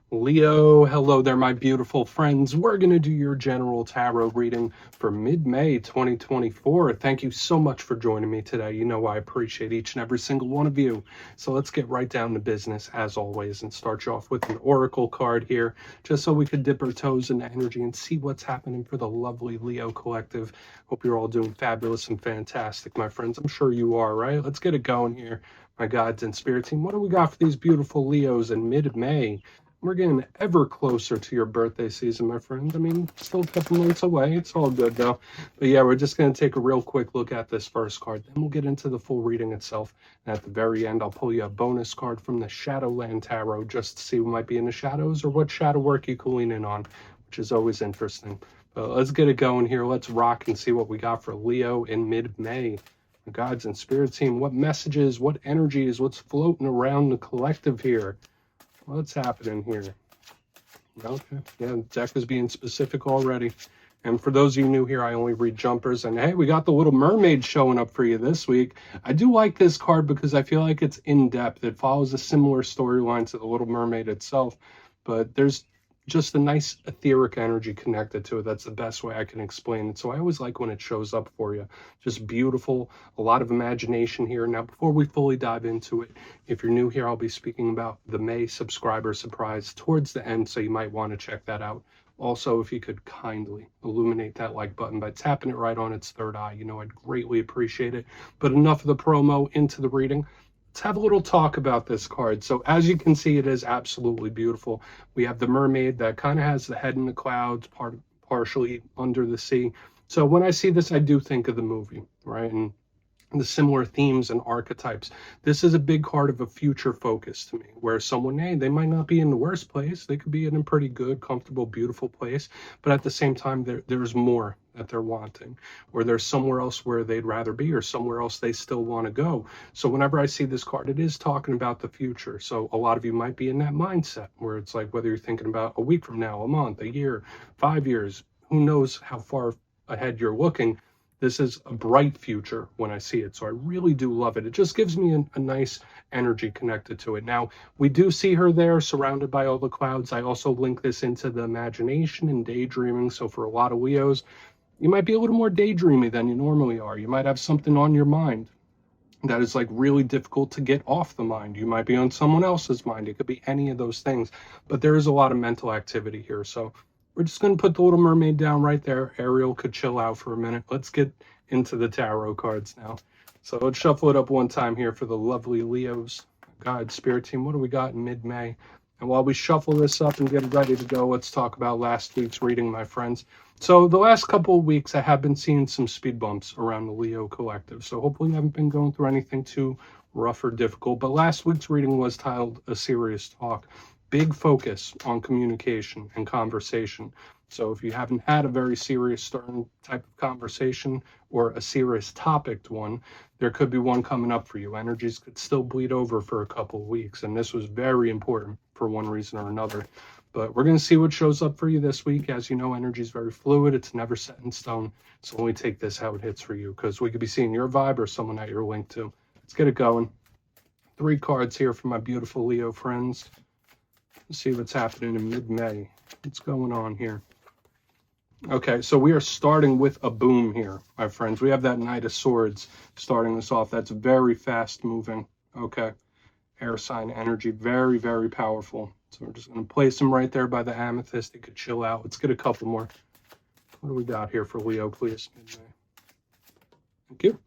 Leo, hello there, my beautiful friends. We're going to do your general tarot reading for mid-May 2024. Thank you so much for joining me today. You know I appreciate each and every single one of you. So let's get right down to business, as always, and start you off with an oracle card here, just so we could dip our toes into energy and see what's happening for the lovely Leo collective. Hope you're all doing fabulous and fantastic, my friends. I'm sure you are, right? Let's get it going here, my gods and spirit team. What do we got for these beautiful Leos in mid-May? We're getting ever closer to your birthday season, my friend. I mean, still a couple months away. It's all good, though. But yeah, we're just going to take a real quick look at this first card. Then we'll get into the full reading itself. And at the very end, I'll pull you a bonus card from the Shadowland Tarot just to see what might be in the shadows or what shadow work you can lean in on, which is always interesting. But let's get it going here. Let's rock and see what we got for Leo in mid-May. Gods and spirit team, what messages, what energies, what's floating around the collective here? What's happening here? Okay, yeah, deck is being specific already. And for those of you new here, I only read jumpers. And hey, we got the Little Mermaid showing up for you this week. I do like this card because I feel like it's in-depth. It follows a similar storyline to the Little Mermaid itself, but there's just a nice etheric energy connected to it. That's the best way I can explain it. So I always like when it shows up for you. Just beautiful, a lot of imagination here. Now, before we fully dive into it, if you're new here, I'll be speaking about the May subscriber surprise towards the end, so you might want to check that out. Also, if you could kindly illuminate that like button by tapping it right on its third eye, I'd greatly appreciate it. But enough of the promo, into the reading. Let's have a little talk about this card. So as you can see, it is absolutely beautiful. We have the mermaid that kind of has the head in the clouds, partially under the sea. So when I see this, I do think of the movie, right? And the similar themes and archetypes. This is a big card of a future focus to me, where someone, hey, they might not be in the worst place. They could be in a pretty good, comfortable, beautiful place. But at the same time, there's more that they're wanting, or there's somewhere else where they'd rather be, or somewhere else they still want to go. So whenever I see this card, it is talking about the future. So a lot of you might be in that mindset where it's like, whether you're thinking about a week from now, a month, a year, 5 years, who knows how far ahead you're looking. This is a bright future when I see it. So I really do love it. It just gives me a nice energy connected to it. Now, we do see her there surrounded by all the clouds. I also link this into the imagination and daydreaming. So for a lot of Leos, you might be a little more daydreamy than you normally are. You might have something on your mind that is like really difficult to get off the mind. You might be on someone else's mind. It could be any of those things. But there is a lot of mental activity here. So we're just going to put the Little Mermaid down right there. Ariel could chill out for a minute. Let's get into the tarot cards now. So let's shuffle it up one time here for the lovely Leos. God, spirit team, what do we got in mid-May? And while we shuffle this up and get ready to go, let's talk about last week's reading, my friends. So the last couple of weeks, I have been seeing some speed bumps around the Leo collective. So hopefully you haven't been going through anything too rough or difficult. But last week's reading was titled A Serious Talk. Big focus on communication and conversation. So if you haven't had a very serious, stern type of conversation or a serious topic one, there could be one coming up for you. Energies could still bleed over for a couple of weeks. And this was very important for one reason or another. But we're going to see what shows up for you this week. As you know, energy is very fluid. It's never set in stone. So only take this how it hits for you, because we could be seeing your vibe or someone that you're linked to. Let's get it going. 3 cards here for my beautiful Leo friends. Let's see what's happening in mid-May. What's going on here? Okay, so we are starting with a boom here, my friends. We have that Knight of Swords starting this off. That's very fast moving. Okay, air sign energy, very, very powerful. So we're just going to place him right there by the amethyst. He could chill out. Let's get a couple more. What do we got here for Leo, please? Thank you.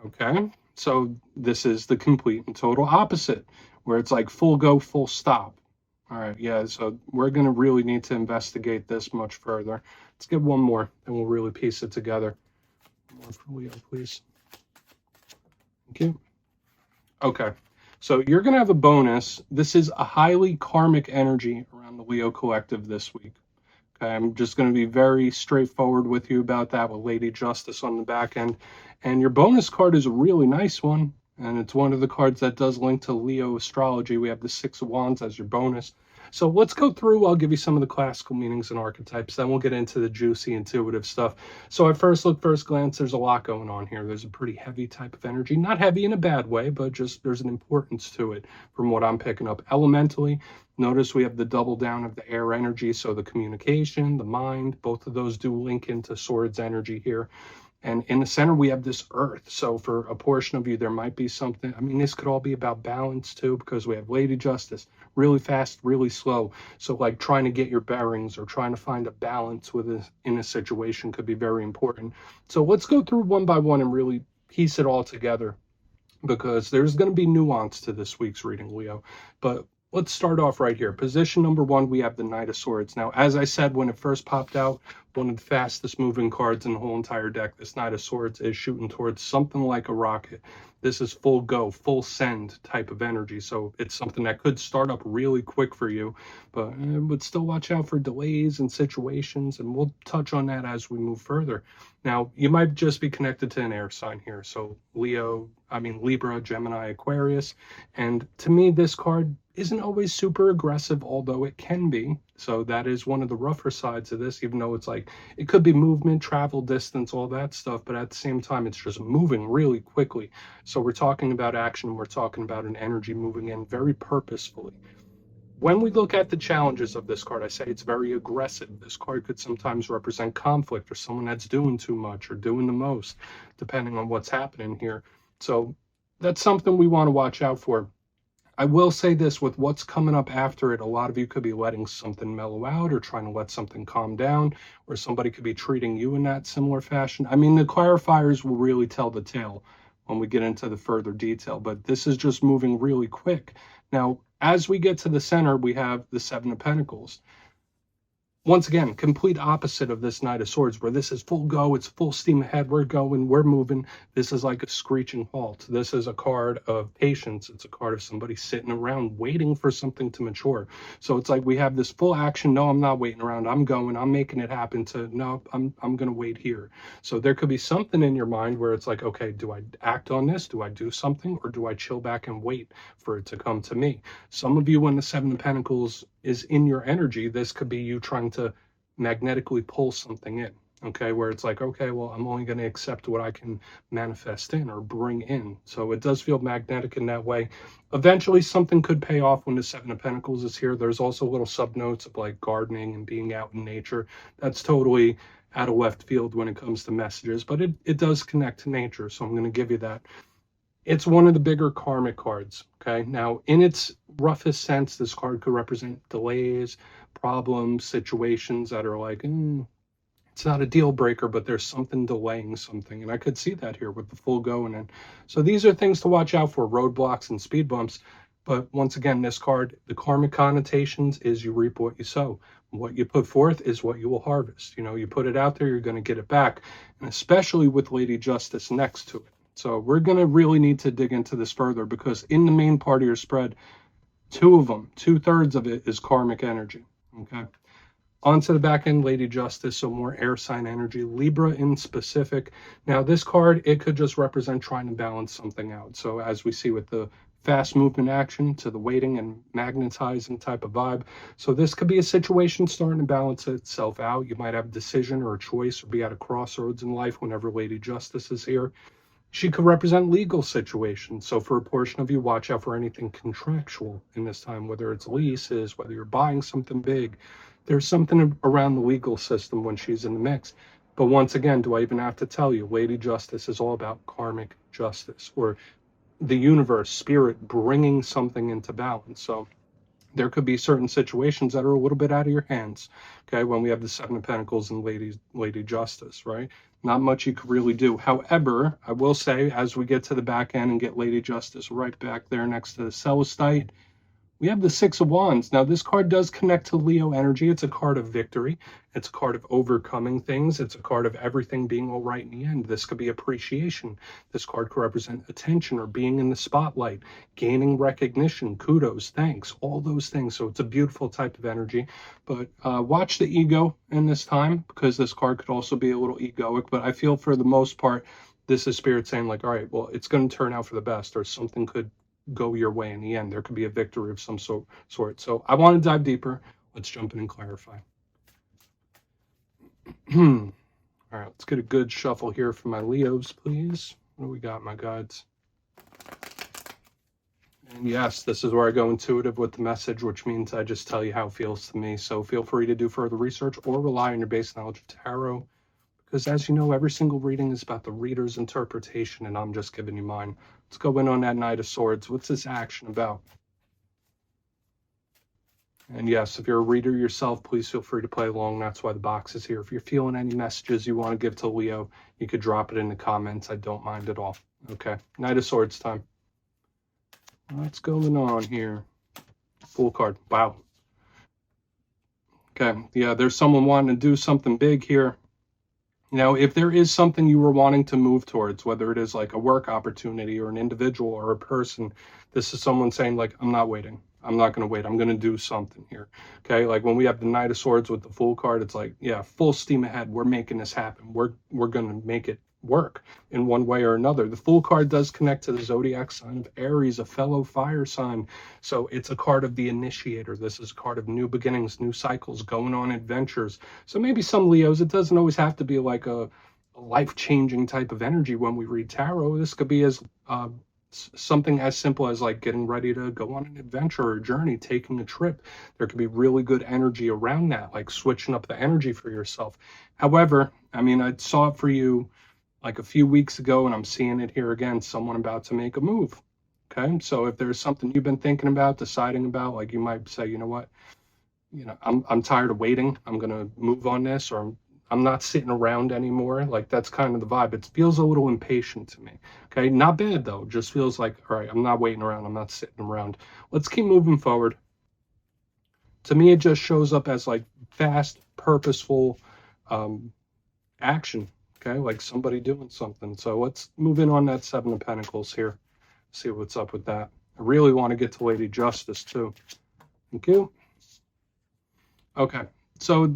Okay, so this is the complete and total opposite, where it's like full go, full stop. All right, yeah, so we're going to really need to investigate this much further. Let's get one more, and we'll really piece it together. One more for Leo, please. Thank you. Okay, so you're going to have a bonus. This is a highly karmic energy around the Leo collective this week. Okay, I'm just going to be very straightforward with you about that with Lady Justice on the back end. And your bonus card is a really nice one. And it's one of the cards that does link to Leo astrology. We have the Six of Wands as your bonus. So let's go through. I'll give you some of the classical meanings and archetypes. Then we'll get into the juicy, intuitive stuff. So at first look, first glance, there's a lot going on here. There's a pretty heavy type of energy. Not heavy in a bad way, but just there's an importance to it from what I'm picking up. Elementally, notice we have the double down of the air energy. So the communication, the mind, both of those do link into Swords energy here. And in the center, we have this earth. So for a portion of you, there might be something. I mean, this could all be about balance too, because we have Lady Justice, really fast, really slow. So like trying to get your bearings or trying to find a balance in a situation could be very important. So let's go through one by one and really piece it all together, because there's going to be nuance to this week's reading, Leo. But let's start off right here. Position number one, we have the Knight of Swords. Now, as I said, when it first popped out, one of the fastest moving cards in the whole entire deck, this Knight of Swords is shooting towards something like a rocket. This is full go, full send type of energy. So it's something that could start up really quick for you, but still watch out for delays and situations. And we'll touch on that as we move further. Now, you might just be connected to an air sign here. So Libra, Gemini, Aquarius. And to me, this card isn't always super aggressive, although it can be. So that is one of the rougher sides of this, even though it's like, it could be movement, travel, distance, all that stuff. But at the same time, it's just moving really quickly. So we're talking about action. We're talking about an energy moving in very purposefully. When we look at the challenges of this card, I say it's very aggressive. This card could sometimes represent conflict or someone that's doing too much or doing the most, depending on what's happening here. So that's something we want to watch out for. I will say this, with what's coming up after it, a lot of you could be letting something mellow out or trying to let something calm down, or somebody could be treating you in that similar fashion. I mean, the clarifiers will really tell the tale when we get into the further detail, but this is just moving really quick. Now, as we get to the center, we have the Seven of Pentacles. Once again, complete opposite of this Knight of Swords, where this is full go, it's full steam ahead, we're going, we're moving. This is like a screeching halt. This is a card of patience. It's a card of somebody sitting around waiting for something to mature. So it's like we have this full action. No, I'm not waiting around. I'm going, I'm making it happen, to no, I'm going to wait here. So there could be something in your mind where it's like, okay, do I act on this? Do I do something? Or do I chill back and wait for it to come to me? Some of you, when the Seven of Pentacles is in your energy, this could be you trying to magnetically pull something in, okay, where it's like, okay, well, I'm only going to accept what I can manifest in or bring in. So it does feel magnetic in that way. Eventually something could pay off when the Seven of Pentacles is here. There's also little subnotes of like gardening and being out in nature. That's totally out of left field when it comes to messages, but it does connect to nature, so I'm going to give you that. It's one of the bigger karmic cards, okay? Now, in its roughest sense, this card could represent delays, problems, situations that are like, it's not a deal breaker, but there's something delaying something. And I could see that here with the full going in. So these are things to watch out for, roadblocks and speed bumps. But once again, this card, the karmic connotations is you reap what you sow. What you put forth is what you will harvest. You know, you put it out there, you're going to get it back. And especially with Lady Justice next to it. So we're going to really need to dig into this further, because in the main part of your spread, two-thirds of it is karmic energy, okay? On to the back end, Lady Justice, so more air sign energy, Libra in specific. Now this card, it could just represent trying to balance something out. So as we see with the fast movement action to the waiting and magnetizing type of vibe. So this could be a situation starting to balance itself out. You might have a decision or a choice or be at a crossroads in life whenever Lady Justice is here. She could represent legal situations. So for a portion of you, watch out for anything contractual in this time, whether it's leases, whether you're buying something big. There's something around the legal system when she's in the mix. But once again, do I even have to tell you, Lady Justice is all about karmic justice, or the universe, spirit, bringing something into balance. So there could be certain situations that are a little bit out of your hands, okay, when we have the Seven of Pentacles and Lady Justice, right? Not much you could really do. However, I will say, as we get to the back end and get Lady Justice right back there next to the Celestite, we have the Six of Wands. Now, this card does connect to Leo energy. It's a card of victory. It's a card of overcoming things. It's a card of everything being all right in the end. This could be appreciation. This card could represent attention or being in the spotlight, gaining recognition, kudos, thanks, all those things. So it's a beautiful type of energy. But watch the ego in this time, because this card could also be a little egoic. But I feel for the most part, this is spirit saying like, all right, well, it's going to turn out for the best, or something could go your way in the end. There could be a victory of some sort. So I want to dive deeper. Let's jump in and clarify. All right, let's get a good shuffle here for my Leos, please. What do we got, my guides? And yes, this is where I go intuitive with the message, which means I just tell you how it feels to me. So feel free to do further research or rely on your base knowledge of tarot. Because as you know, every single reading is about the reader's interpretation, and I'm just giving you mine. Let's go in on that Knight of Swords. What's this action about? And yes, if you're a reader yourself, please feel free to play along. That's why the box is here. If you're feeling any messages you want to give to Leo, you could drop it in the comments. I don't mind at all. Okay, Knight of Swords time. What's going on here? Fool card. Wow. Okay, yeah, there's someone wanting to do something big here. Now, if there is something you were wanting to move towards, whether it is like a work opportunity or an individual or a person, this is someone saying like, I'm not waiting. I'm not going to wait. I'm going to do something here. Okay. Like when we have the Knight of Swords with the Fool card, it's like, yeah, full steam ahead. We're making this happen. We're going to make it work in one way or another. The Fool card does connect to the zodiac sign of Aries, a fellow fire sign. So it's a card of the initiator. This is a card of new beginnings, new cycles, going on adventures. So maybe some Leos, it doesn't always have to be like a life-changing type of energy when we read tarot. This could be as something as simple as like getting ready to go on an adventure or journey, taking a trip. There could be really good energy around that, like switching up the energy for yourself. However, I mean, I saw it for you like a few weeks ago, and I'm seeing it here again, someone about to make a move. Okay, so if there's something you've been thinking about, deciding about, like you might say, you know what, I'm tired of waiting. I'm gonna move on this, or I'm not sitting around anymore. Like that's kind of the vibe. It feels a little impatient to me. Okay, not bad though. Just feels like, all right, I'm not waiting around. I'm not sitting around. Let's keep moving forward. To me, it just shows up as like fast, purposeful action. Okay, like somebody doing something. So let's move in on that Seven of Pentacles here. See what's up with that. I really want to get to Lady Justice too. Thank you. Okay, so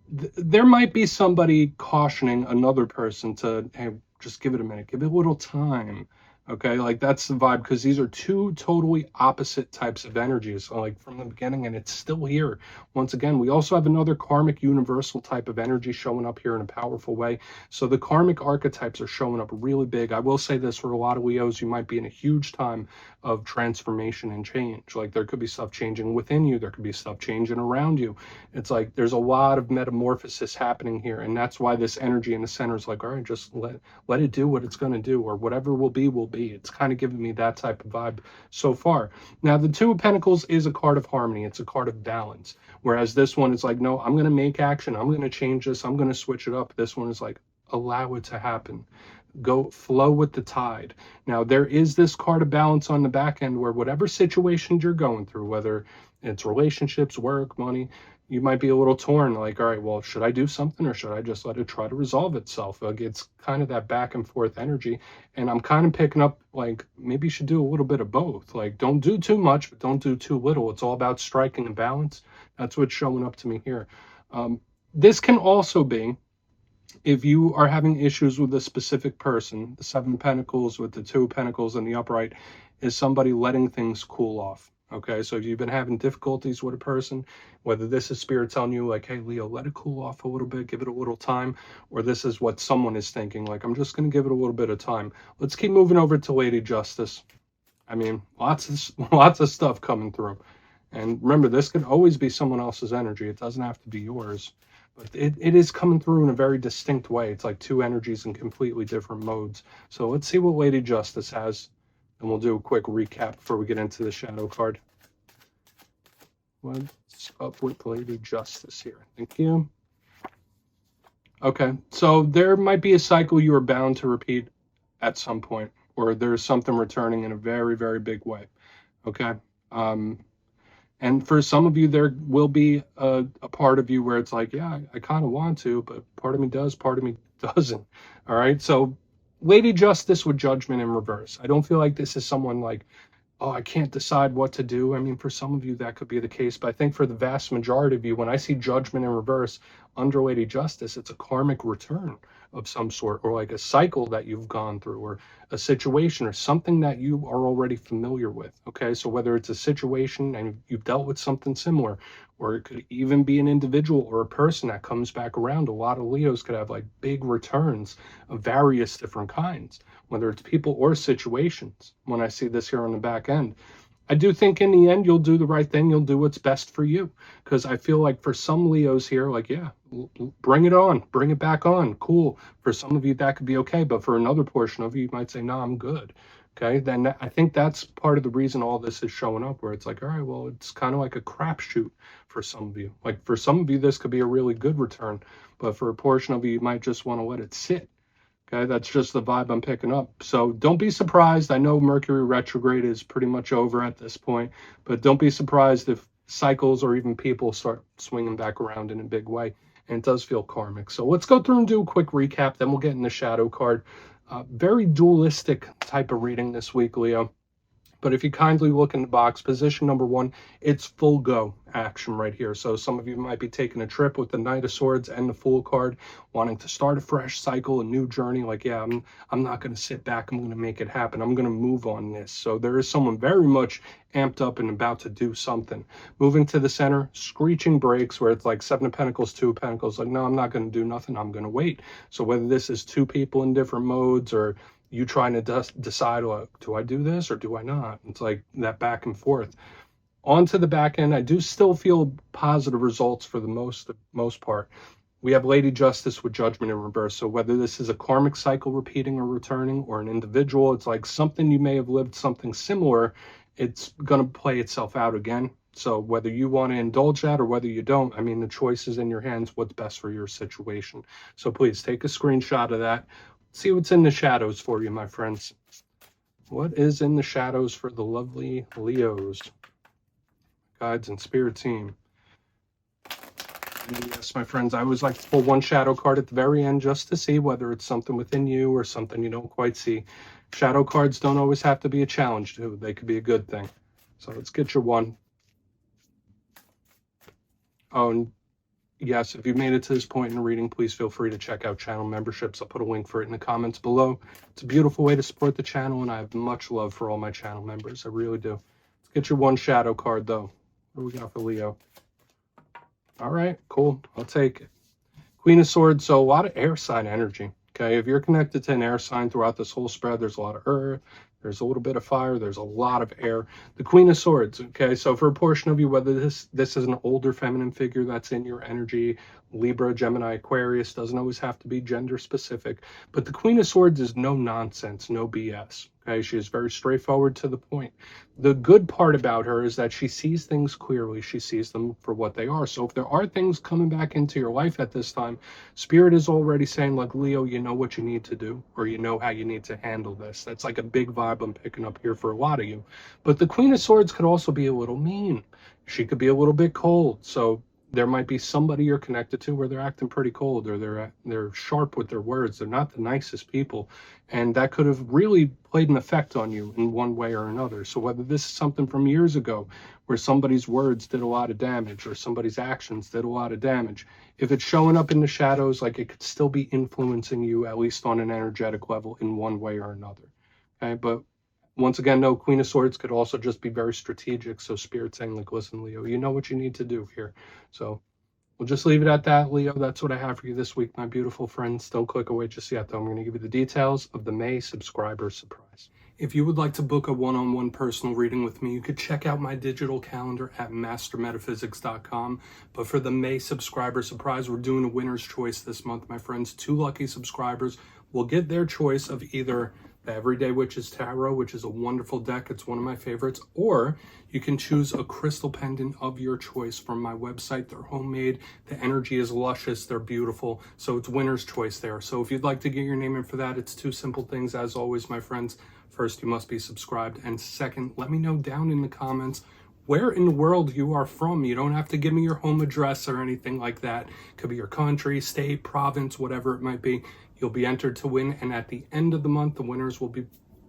there might be somebody cautioning another person to, hey, just give it a minute, give it a little time. Okay, like that's the vibe, because these are two totally opposite types of energies, so like from the beginning, and it's still here. Once again, we also have another karmic universal type of energy showing up here in a powerful way. So the karmic archetypes are showing up really big. I will say this, for a lot of Leos, you might be in a huge time of transformation and change. Like there could be stuff changing within you, there could be stuff changing around you. It's like there's a lot of metamorphosis happening here, and that's why this energy in the center is like, all right, just let it do what it's going to do, or whatever will be will be. It's kind of giving me that type of vibe so far. Now the Two of Pentacles is a card of harmony, it's a card of balance, whereas this one is like, no, I'm going to make action, I'm going to change this, I'm going to switch it up. This one is like, allow it to happen. Go flow with the tide. Now there is this card of balance on the back end, where whatever situations you're going through, whether it's relationships, work, money, you might be a little torn, like, all right, well, should I do something, or should I just let it try to resolve itself? Like it's kind of that back and forth energy, and I'm kind of picking up like maybe you should do a little bit of both. Like don't do too much, but don't do too little. It's all about striking a balance. That's what's showing up to me here. This can also be, if you are having issues with a specific person, the Seven of Pentacles with the Two of Pentacles and the upright is somebody letting things cool off. Okay, so if you've been having difficulties with a person, whether this is spirit telling you like, hey, Leo, let it cool off a little bit, give it a little time, or this is what someone is thinking, like, I'm just going to give it a little bit of time. Let's keep moving over to Lady Justice. I mean, lots of stuff coming through. And remember, this could always be someone else's energy. It doesn't have to be yours. But it is coming through in a very distinct way. It's like two energies in completely different modes. So let's see what Lady Justice has, and we'll do a quick recap before we get into the shadow card. What's up with Lady Justice here? Thank you. Okay, so there might be a cycle you are bound to repeat at some point, or there's something returning in a very, very big way. Okay. And for some of you, there will be a part of you where it's like, yeah, I kind of want to, but part of me does, part of me doesn't. All right. So Lady Justice with Judgment in reverse. I don't feel like this is someone like, oh, I can't decide what to do. I mean, for some of you, that could be the case. But I think for the vast majority of you, when I see Judgment in reverse under Lady Justice, it's a karmic return. of some sort, or like a cycle that you've gone through, or a situation or something that you are already familiar with. Okay, so whether it's a situation and you've dealt with something similar, or it could even be an individual or a person that comes back around. A lot of Leos could have like big returns of various different kinds, whether it's people or situations. When I see this here on the back end, I do think in the end you'll do the right thing. You'll do what's best for you, because I feel like for some Leos here, like, yeah, bring it on, bring it back on, cool. For some of you that could be okay, but for another portion of you, you might say, no, I'm good. Okay, then I think that's part of the reason all this is showing up, where it's like, all right, well, it's kind of like a crapshoot for some of you. Like for some of you, this could be a really good return, but for a portion of you, you might just want to let it sit. Okay, that's just the vibe I'm picking up. So don't be surprised. I know Mercury retrograde is pretty much over at this point, but don't be surprised if cycles or even people start swinging back around in a big way. And it does feel karmic. So let's go through and do a quick recap. Then we'll get in the shadow card. Very dualistic type of reading this week, Leo. But if you kindly look in the box, position number 1, it's full go action right here. So some of you might be taking a trip with the Knight of Swords and the Fool card, wanting to start a fresh cycle, a new journey. Like, yeah, I'm not going to sit back. I'm going to make it happen. I'm going to move on this. So there is someone very much amped up and about to do something. Moving to the center, screeching brakes, where it's like 7 of Pentacles, 2 of Pentacles. Like, no, I'm not going to do nothing. I'm going to wait. So whether this is 2 people in different modes, or you trying to decide, like, do I do this or do I not? It's like that back and forth. On to the back end, I do still feel positive results for the most part. We have Lady Justice with Judgment in reverse. So whether this is a karmic cycle repeating or returning, or an individual, it's like something you may have lived something similar, it's going to play itself out again. So whether you want to indulge that or whether you don't, I mean, the choice is in your hands, what's best for your situation. So please take a screenshot of that. See what's in the shadows for you, my friends. What is in the shadows for the lovely Leos? Guides and spirit team. And yes, my friends, I always like to pull one shadow card at the very end just to see whether it's something within you or something you don't quite see. Shadow cards don't always have to be a challenge, too. They could be a good thing. So let's get your one. Oh, and yes, if you made it to this point in the reading, please feel free to check out channel memberships. I'll put a link for it in the comments below. It's a beautiful way to support the channel, and I have much love for all my channel members. I really do. Let's get your one shadow card, though. What do we got for Leo? All right, cool. I'll take it. Queen of Swords, so a lot of air sign energy. Okay, if you're connected to an air sign throughout this whole spread, there's a lot of earth, there's a little bit of fire, there's a lot of air. The Queen of Swords, okay, so for a portion of you, whether this is an older feminine figure that's in your energy, Libra, Gemini, Aquarius, doesn't always have to be gender specific, but the Queen of Swords is no nonsense, no BS. Okay, she is very straightforward to the point. The good part about her is that she sees things clearly. She sees them for what they are. So if there are things coming back into your life at this time, Spirit is already saying, like, Leo, you know what you need to do, or you know how you need to handle this. That's like a big vibe I'm picking up here for a lot of you. But the Queen of Swords could also be a little mean. She could be a little bit cold. So there might be somebody you're connected to where they're acting pretty cold, or they're sharp with their words. They're not the nicest people, and that could have really played an effect on you in one way or another. So whether this is something from years ago where somebody's words did a lot of damage, or somebody's actions did a lot of damage, if it's showing up in the shadows, like, it could still be influencing you, at least on an energetic level, in one way or another. Okay, but once again, no, Queen of Swords could also just be very strategic. So Spirit saying, like, listen, Leo, you know what you need to do here. So we'll just leave it at that, Leo. That's what I have for you this week, my beautiful friends. Don't click away just yet, though. I'm going to give you the details of the May subscriber surprise. If you would like to book a one-on-one personal reading with me, you could check out my digital calendar at mastermetaphysics.com. But for the May subscriber surprise, we're doing a winner's choice this month, my friends. 2 lucky subscribers will get their choice of either the Everyday Witches Tarot, which is a wonderful deck. It's one of my favorites. Or you can choose a crystal pendant of your choice from my website. They're homemade. The energy is luscious. They're beautiful. So it's winner's choice there. So if you'd like to get your name in for that, it's 2 simple things. As always, my friends, first, you must be subscribed. And second, let me know down in the comments where in the world you are from. You don't have to give me your home address or anything like that. It could be your country, state, province, whatever it might be. You'll be entered to win, and at the end of the month, the winners will be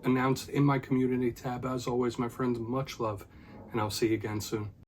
announced in my community tab. As always, my friends, much love, and I'll see you again soon.